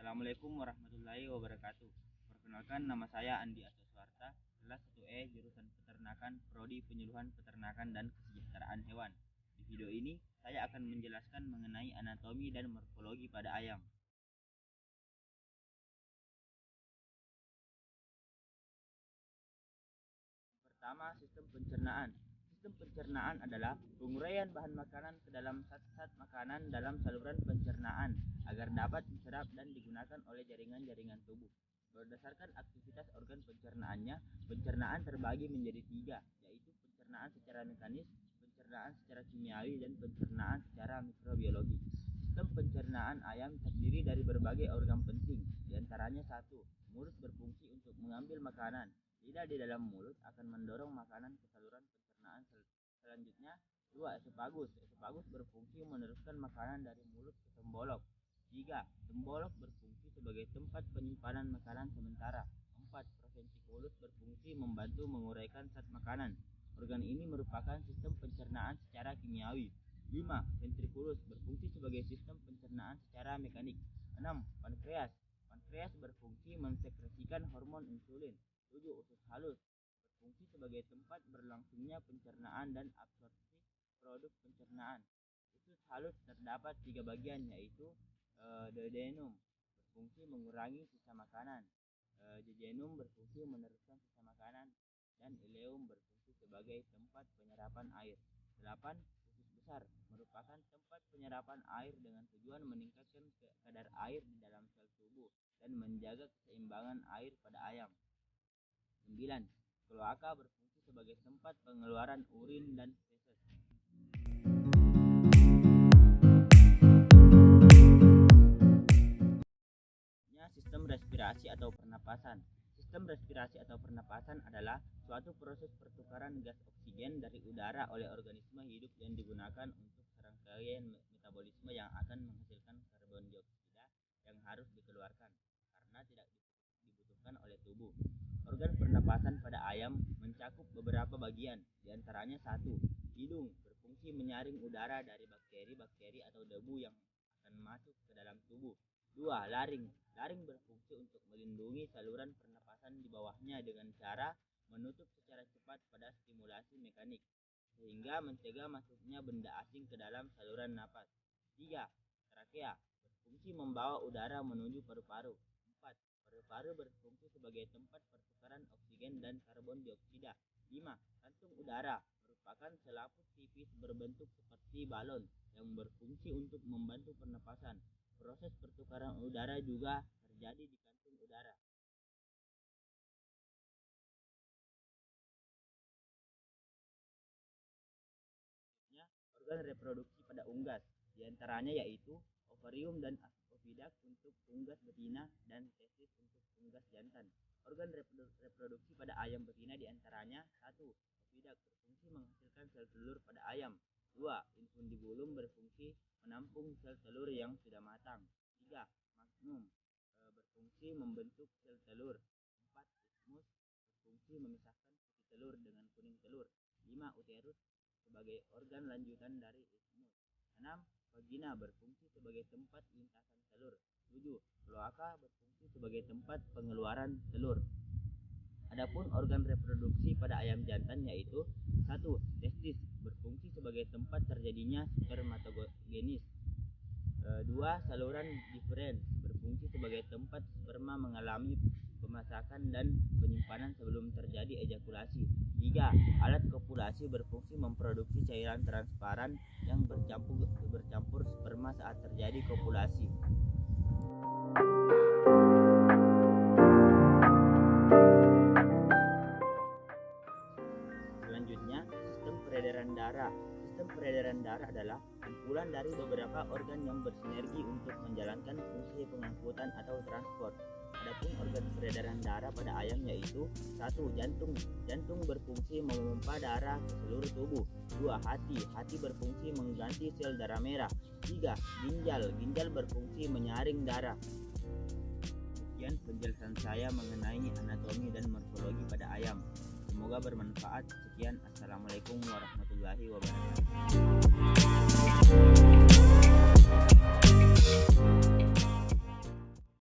Assalamualaikum warahmatullahi wabarakatuh. Perkenalkan, nama saya Andi Asoswarta, kelas 1E jurusan Peternakan, Prodi Penyuluhan Peternakan dan Kesejahteraan Hewan. Di video ini, saya akan menjelaskan mengenai anatomi dan morfologi pada ayam. Pertama, sistem pencernaan. Sistem pencernaan adalah penguraian bahan makanan ke dalam zat-zat makanan dalam saluran pencernaan agar dapat diserap dan digunakan oleh jaringan-jaringan tubuh. Berdasarkan aktivitas organ pencernaannya, pencernaan terbagi menjadi tiga, yaitu pencernaan secara mekanis, pencernaan secara kimiawi, dan pencernaan secara mikrobiologi. Sistem pencernaan ayam terdiri dari berbagai organ penting, diantaranya satu, mulut berfungsi untuk mengambil makanan. Lidah di dalam mulut akan mendorong makanan ke saluran pencernaan selanjutnya. 2. Esofagus. Esofagus berfungsi meneruskan makanan dari mulut ke tembolok. 3. Tembolok berfungsi sebagai tempat penyimpanan makanan sementara. 4. Prosentikulus berfungsi membantu menguraikan zat makanan. Organ ini merupakan sistem pencernaan secara kimiawi. 5. Ventrikulus berfungsi sebagai sistem pencernaan secara mekanik. 6. Pankreas. Pankreas berfungsi mensekresikan hormon insulin. 7. Usus halus berfungsi sebagai tempat berlangsungnya pencernaan dan absorpsi produk pencernaan. Usus halus terdapat 3 bagian, yaitu duodenum berfungsi mengurangi sisa makanan, jejunum berfungsi meneruskan sisa makanan, dan ileum berfungsi sebagai tempat penyerapan air. 8. Usus besar merupakan tempat penyerapan air dengan tujuan meningkatkan kadar air di dalam sel tubuh dan menjaga keseimbangan air pada ayam. 9. Kloaka berfungsi sebagai tempat pengeluaran urin dan feses. Sistem respirasi atau pernapasan. Sistem respirasi atau pernapasan adalah suatu proses pertukaran gas oksigen dari udara oleh organisme hidup yang digunakan untuk serangkaian metabolisme yang akan menghasilkan karbon dioksida yang harus dikeluarkan karena tidak dibutuhkan oleh tubuh. Organ pernapasan pada ayam mencakup beberapa bagian, diantaranya 1. Hidung berfungsi menyaring udara dari bakteri-bakteri atau debu yang akan masuk ke dalam tubuh. 2. Laring. Laring berfungsi untuk melindungi saluran pernapasan di bawahnya dengan cara menutup secara cepat pada stimulasi mekanik, sehingga mencegah masuknya benda asing ke dalam saluran napas. 3. Trakea berfungsi membawa udara menuju paru-paru. 4. Paru-paru berfungsi sebagai tempat pertukaran oksigen dan karbon dioksida. 5. Kantung udara merupakan selaput tipis berbentuk seperti balon yang berfungsi untuk membantu pernapasan. Proses pertukaran udara juga terjadi di kantung udara. Organ reproduksi pada unggas, diantaranya yaitu ovarium dan oviduct untuk unggas betina dan testis untuk unggas jantan. Organ reproduksi pada ayam betina diantaranya 1. Oviduct berfungsi menghasilkan sel telur pada ayam. 2. Infundibulum berfungsi menampung sel telur yang sudah matang. 3. Magnum berfungsi membentuk sel telur. 4. Isthmus berfungsi memisahkan putih telur dengan kuning telur. 5. Uterus sebagai organ lanjutan dari isthmus. 6. Vagina berfungsi sebagai tempat lintasan telur. 7. Kloaka berfungsi sebagai tempat pengeluaran telur. Adapun organ reproduksi pada ayam jantan yaitu 1. Testis berfungsi sebagai tempat terjadinya spermatogenesis. 2. Saluran deferens berfungsi sebagai tempat sperma mengalami pemasakan dan penyimpanan sebelum terjadi ejakulasi. 3. Alat kopulasi berfungsi memproduksi cairan transparan yang bercampur sperma saat terjadi kopulasi. Selanjutnya, sistem peredaran darah. Sistem peredaran darah adalah kumpulan dari beberapa organ yang bersinergi untuk menjalankan fungsi pengangkutan atau transport. Adapun organ peredaran darah pada ayam yaitu 1. Jantung. Jantung berfungsi memompa darah ke seluruh tubuh. 2. Hati. Hati berfungsi mengganti sel darah merah. 3. Ginjal. Ginjal berfungsi menyaring darah. Sekian penjelasan saya mengenai anatomi dan morfologi pada ayam. Semoga bermanfaat. Sekian, assalamualaikum warahmatullahi wabarakatuh.